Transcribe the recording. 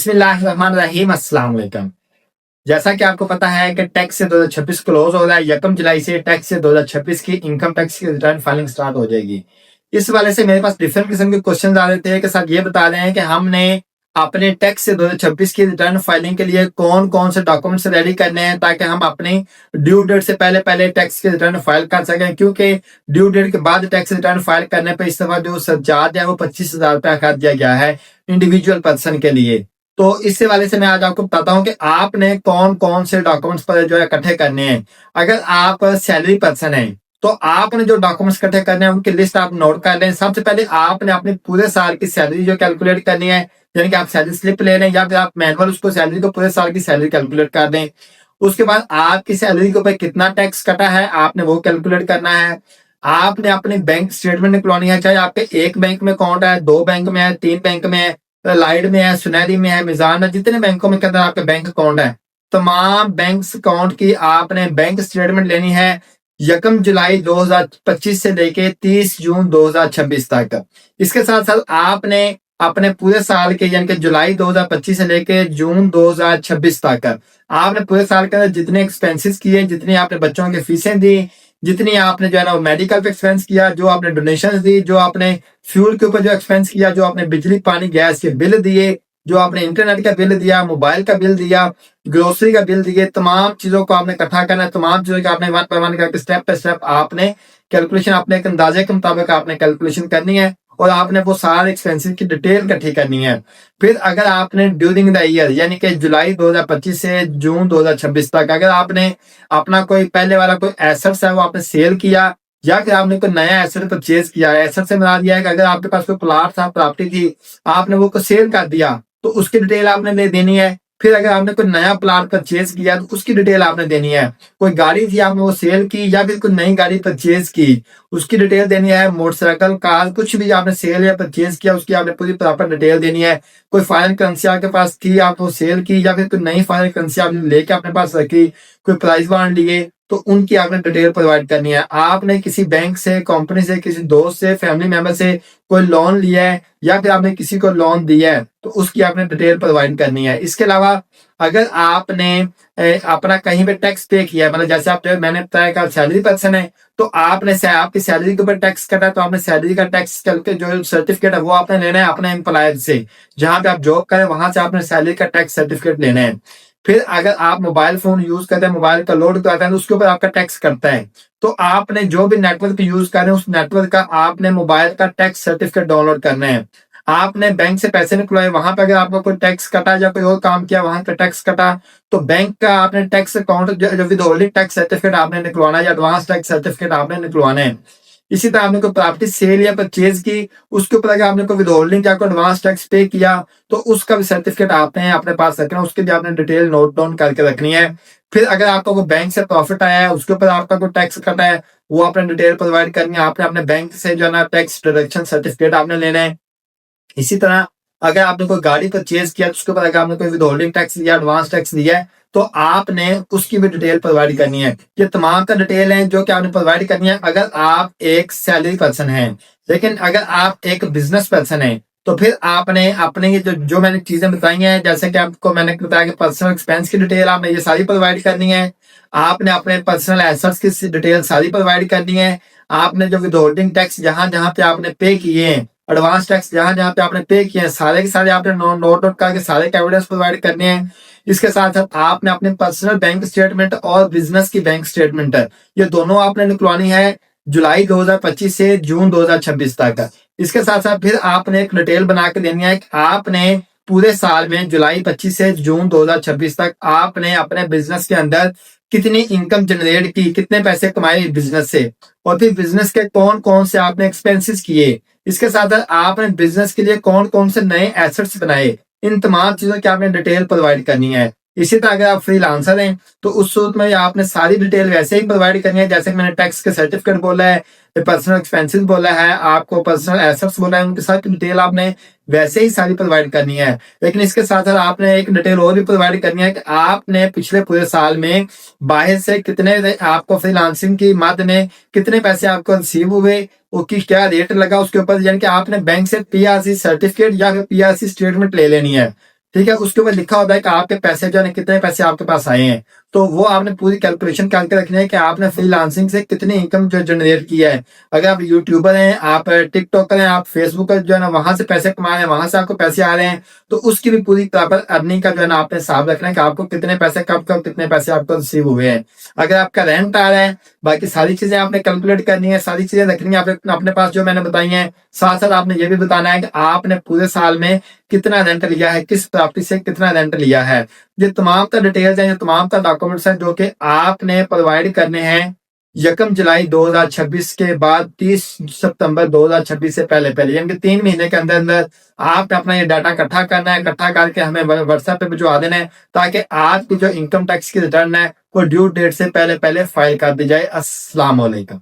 बिस्मिल्लाहिर्रहमानिर्रहीम, अस्सलाम वालेकुम। जैसा कि आपको पता है कि टैक्स से 2026 क्लोज हो रहा है। 1 जुलाई से टैक्स से 2026 की इनकम टैक्स की रिटर्न फाइलिंग स्टार्ट हो जाएगी। इस वाले से मेरे पास डिफरेंट किस्म के क्वेश्चन आ रहे थे कि सर ये बता रहे हैं कि हमने अपने टैक्स से 2026 की रिटर्न फाइलिंग के लिए कौन कौन से डॉक्यूमेंट्स रेडी करने हैं ताकि हम अपनी ड्यू डेट से पहले पहले टैक्स की रिटर्न फाइल कर सकें, क्योंकि ड्यू डेट के बाद टैक्स रिटर्न फाइल करने पर इस दफा जो चार्ज है वो 25,000 रुपया कर दिया गया है इंडिविजुअल पर्सन के लिए। तो इससे वाले से मैं आज आपको बताता हूँ कि आपने कौन कौन से डॉक्यूमेंट्स पर जो है इकट्ठे करने हैं। अगर आप सैलरी पर्सन हैं तो आपने जो डॉक्यूमेंट्स इकट्ठे करने हैं उनकी लिस्ट आप नोट कर लें। सबसे पहले आपने अपने पूरे साल की सैलरी जो कैलकुलेट करनी है, यानी कि आप सैलरी स्लिप ले लें या फिर आप मैनुअल उसको सैलरी को पूरे साल की सैलरी कैलकुलेट कर दें। उसके बाद आपकी सैलरी के ऊपर कितना टैक्स कटा है आपने वो कैलकुलेट करना है। आपने अपनी बैंक स्टेटमेंट निकलवानी है, चाहे आपके एक बैंक में अकाउंट है, 2 बैंक में है, 3 बैंक में है, लाइट में है, सुनहरी में है, मिजान है, जितने बैंकों में के अंदर आपके बैंक अकाउंट है, तमाम बैंक अकाउंट की आपने बैंक स्टेटमेंट लेनी है 1 जुलाई 2025 से लेके 30 जून 2026 तक। इसके साथ साथ आपने अपने पूरे साल के यानी कि जुलाई 2025 से लेके जून 2026 तक आपने पूरे साल के अंदर जितने एक्सपेंसेस किए, जितनी आपने बच्चों की फीसें दी, जितनी आपने जो है ना मेडिकल पे एक्सपेंस किया, जो आपने डोनेशन दी, जो आपने फ्यूल के ऊपर जो एक्सपेंस किया, जो आपने बिजली पानी गैस के बिल दिए, जो आपने इंटरनेट का बिल दिया, मोबाइल का बिल दिया, ग्रोसरी का बिल दिए, तमाम चीजों को आपने इकट्ठा करना है। तमाम चीजों की आपने वन बाय वन करके स्टेप बाय स्टेप आपने कैलकुलेशन अपने एक अंदाजे के मुताबिक आपने कैलकुलेशन करनी है और आपने वो सारे एक्सपेंसेस की डिटेल इकट्ठी करनी है। फिर अगर आपने ड्यूरिंग द ईयर यानी कि जुलाई 2025 से जून 2026 तक अगर आपने अपना कोई पहले वाला कोई एसेट्स है वो आपने सेल किया या फिर आपने कोई नया एसेट परचेज किया है। एसेट से बना दिया है कि अगर आपके पास कोई प्लाट था, प्रॉपर्टी थी, आपने वो को सेल कर दिया तो उसकी डिटेल आपने दे देनी है। फिर अगर आपने कोई नया प्लाट परचेज किया तो उसकी डिटेल आपने देनी है। कोई गाड़ी थी आपने वो सेल की या फिर कोई नई गाड़ी परचेज की उसकी डिटेल देनी है। मोटरसाइकिल, कार, कुछ भी आपने सेल या परचेज किया उसकी आपने पूरी प्रॉपर डिटेल देनी है। कोई फॉरेन करेंसी आपके पास थी, आप वो सेल की या फिर कोई नई फॉरेन करेंसी आपने लेके अपने पास रखी, कोई प्राइस बॉन्ड लिए तो उनकी आपने डिटेल प्रोवाइड करनी है। आपने किसी बैंक से, कंपनी से, किसी दोस्त से, फैमिली मेंबर से कोई लोन लिया है या फिर आपने किसी को लोन दिया है तो उसकी आपने डिटेल प्रोवाइड करनी है। इसके अलावा अगर आपने अपना कहीं पे टैक्स पे किया है, मतलब जैसे आप मैंने बताया कि सैलरी पर्सन है तो आपने आपकी सैलरी के ऊपर टैक्स कटा तो आपने सैलरी का टैक्स करके जो सर्टिफिकेट है वो आपने लेना है अपने एम्प्लॉयर से, जहां पे आप जॉब करें वहां से आपने सैलरी का टैक्स सर्टिफिकेट लेना है। फिर अगर आप मोबाइल फोन यूज करते हैं, मोबाइल का लोड करते हैं तो उसके ऊपर आपका टैक्स करता है। तो आपने जो भी नेटवर्क यूज कर रहे हैं उस नेटवर्क का आपने मोबाइल का टैक्स सर्टिफिकेट डाउनलोड करना है। आपने बैंक से पैसे निकलवाए, वहां पे अगर आपको कोई टैक्स कटा या कोई और काम किया वहां पे टैक्स कटा तो बैंक का आपने टैक्स अकाउंट जो विदहोल्डिंग टैक्स सर्टिफिकेट आपने निकलवाना है या एडवांस टैक्स सर्टिफिकेट आपने निकलवाना है। इसी तरह आपने कोई प्रॉपर्टी सेल या परचेज की उसके ऊपर अगर आपने कोई विदहोल्डिंग या कोई एडवांस टैक्स पे किया तो उसका भी सर्टिफिकेट आपने अपने पास रखना है, उसकी भी आपने डिटेल नोट डाउन करके रखनी है। फिर अगर आपका कोई बैंक से प्रॉफिट आया है उसके ऊपर आपका कोई टैक्स कटा है वो आपने डिटेल प्रोवाइड करनी है। आपने अपने बैंक से जो है ना टैक्स डिडक्शन सर्टिफिकेट आपने लेना है। इसी तरह अगर आपने कोई गाड़ी परचेज किया तो उसके ऊपर अगर आपने कोई विदहोल्डिंग टैक्स लिया, एडवांस टैक्स लिया है तो आपने उसकी भी डिटेल प्रोवाइड करनी है। ये तमाम का डिटेल है जो कि आपने प्रोवाइड करनी है अगर आप एक सैलरी पर्सन हैं। लेकिन अगर आप एक बिजनेस पर्सन हैं तो फिर आपने अपने ये जो मैंने चीजें बताई हैं, जैसे कि आपको मैंने बताया कि पर्सनल एक्सपेंस की डिटेल आपने ये सारी प्रोवाइड करनी है। आपने अपने पर्सनल एसेट्स की डिटेल सारी प्रोवाइड करनी है। आपने जो विदहोल्डिंग टैक्स जहां जहां पे आपने पे किए हैं, एडवांस टैक्स जहां जहां पे आपने पे किए हैं, सारे के सारे आपने नोट आउट करके सारे एविडेंस प्रोवाइड करने हैं। इसके साथ साथ आपने अपने पर्सनल बैंक स्टेटमेंट और बिजनेस की बैंक स्टेटमेंट ये दोनों आपने निकलवानी है जुलाई 2025 से जून 2026 तक। इसके साथ साथ फिर आपने एक डिटेल बना के देनी है कि आपने पूरे साल में जुलाई 25 से जून 2026 तक आपने अपने बिजनेस के अंदर कितनी इनकम जनरेट की, कितने पैसे कमाए बिजनेस से और फिर बिजनेस के कौन कौन से आपने एक्सपेंसेस किए। इसके साथ साथ आपने बिजनेस के लिए कौन कौन से नए एसेट्स बनाए, इन तमाम चीजों की आपने डिटेल प्रोवाइड करनी है। इसी तरह अगर आप फ्रीलांसर हैं तो उस सूरत में आपने सारी डिटेल वैसे ही प्रोवाइड करनी है जैसे मैंने टैक्स के सर्टिफिकेट बोला है, पर्सनल एक्सपेंसेस बोला है, आपको पर्सनल एसेट्स बोला है, उनके साथ डिटेल आपने वैसे ही सारी प्रोवाइड करनी है। लेकिन इसके साथ साथ आपने एक डिटेल और भी प्रोवाइड करनी है कि आपने पिछले पूरे साल में बाहर से कितने आपको फ्रीलांसिंग की मद में कितने पैसे आपको रिसीव हुए, उसकी क्या रेट लगा उसके ऊपर, यानी कि आपने बैंक से पीआरसी सर्टिफिकेट या फिर पीआरसी स्टेटमेंट ले लेनी है। ठीक है, उसके ऊपर लिखा होता है कि आपके पैसे जो है कितने पैसे आपके पास आए हैं। तो वो आपने पूरी कैलकुलेशन करके रखनी है कि आपने फ्रीलांसिंग से कितनी इनकम जो जनरेट किया है। अगर आप यूट्यूबर हैं, आप टिकटॉकर हैं, आप फेसबुक पर जो है ना वहां से पैसे कमा रहे हैं, वहां से आपको पैसे आ रहे हैं, तो उसकी भी पूरी प्रॉपर अर्निंग का जो है ना आपने हिसाब रखना है कि आपको कितने पैसे कब कब कितने पैसे आपको रिसीव हुए हैं। अगर आपका रेंट आ रहा है, बाकी सारी चीजें आपने कैलकुलेट करनी है, सारी चीजें रखनी है आपने अपने पास जो मैंने बताई हैं। साथ साथ आपने ये भी बताना है कि आपने पूरे साल में कितना रेंट लिया है, किस प्रॉपर्टी से कितना रेंट लिया है। ये तमाम का डिटेल्स हैं, ये तमाम का डॉक्यूमेंट्स हैं जो कि आपने प्रोवाइड करने हैं 1 जुलाई 2026 के बाद 30 सितंबर 2026 से पहले पहले, यानी कि 3 महीने के अंदर अंदर आपने अपना ये डाटा इकट्ठा करना है। इकट्ठा करके हमें व्हाट्सएप पे भिजवा देना है, ताकि आपकी जो इनकम टैक्स की रिटर्न है वो ड्यू डेट से पहले पहले फाइल कर दी जाए। अस्सलाम वालेकुम।